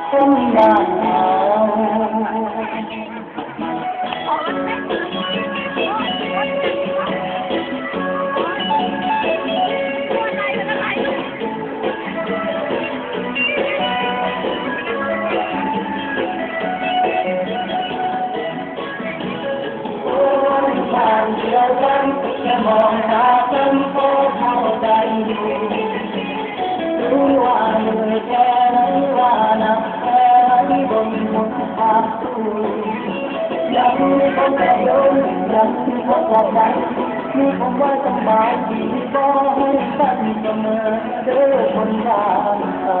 คนบ้านเราเดียวกันจะมองตากันก็เข้าใจอยู่รู้ว่าเหนื่อยแค่ไหนว่านักแค่ไหนบนหนทางสู้ยังมีคนจะเดินยังมีคนจะไปมีคำว่าสบายดีก็ให้กันเสมอเด้อคนบ้านเรา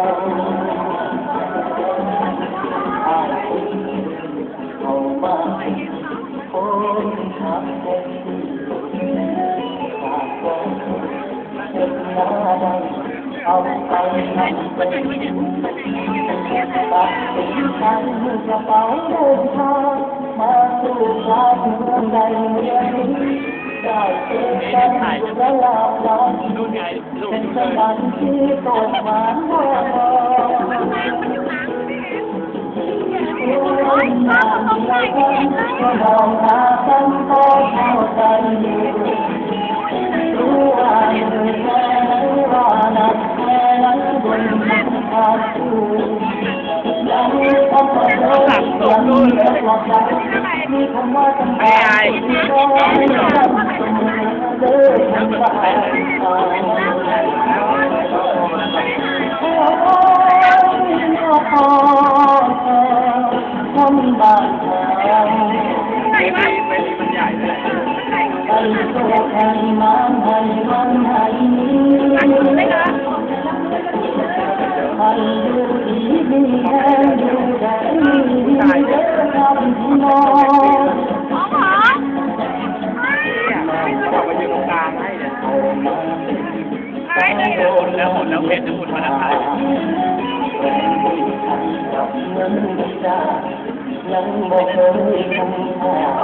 เอามาคนทักคนเอาไปทำเป็นตัดสินใจมือกระเป๋าเดินทางมาสู่ชาติเมืองใดเมืองนี้ได้เจอกันและลาลาเป็นสถานที่โปรดหวานมองก็มองตากันก็เข้าใจอยู่รู้ว่าเหนื่อยแค่ไหนว่านักแค่ไหนบนทางสู้ยังมีคำว่าเดินยังมีคำว่าใจมีคำว่าสบายที่รอให้กันเสมอเดินทางบ้านคนบ้านเราให้โชคให้มันให้มันให้ให้อยู่ดีมีแห้งอยู่ได้ดีเด้อครับพี่น้องบอกมายืนตรงกลางให้เนี่ยหมดแล้วเพชรจะหมดมาแล้วถ่ายยังบอกเคยคำพูด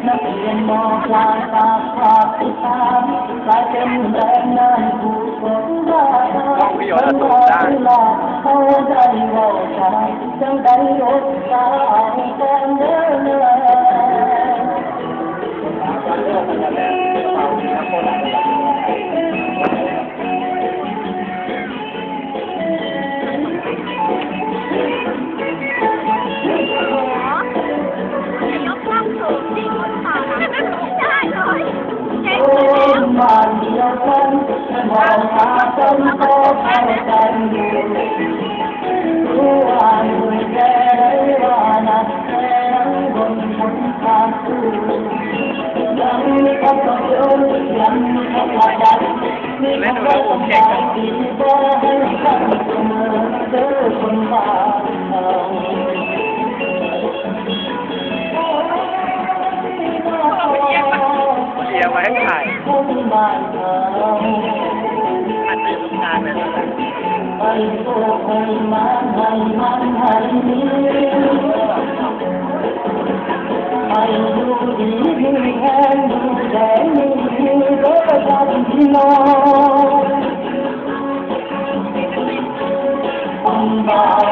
นักเรียนมอปลายตาภาพที่ตามกลายเป็นแรงงานผู้คนบ้าทั้งว่าเวลาเขาได้ว่าชายจังได้อดตายแก่เนื้อบ้านเดียวกันมองตากันก็เข้าใจอยู่รู้ว่าเหนื่อยแค่ไหนว่านักแค่ไหนบนหนทางสู้ยังมีคำว่าเดินยังมีคำว่าใจมีคำว่าสบายดีก็ให้กันเสมอเด้อคนบ้านเราเชียร์ไว้ให้ถ่ายคนบ้านเราอัดไปตรงกลางเลยให้โชคให้มันให้มันให้มีให้อยู่ดีมีแห้งอยู่แดงมีเด้อกันพี่น้องคนบ้าน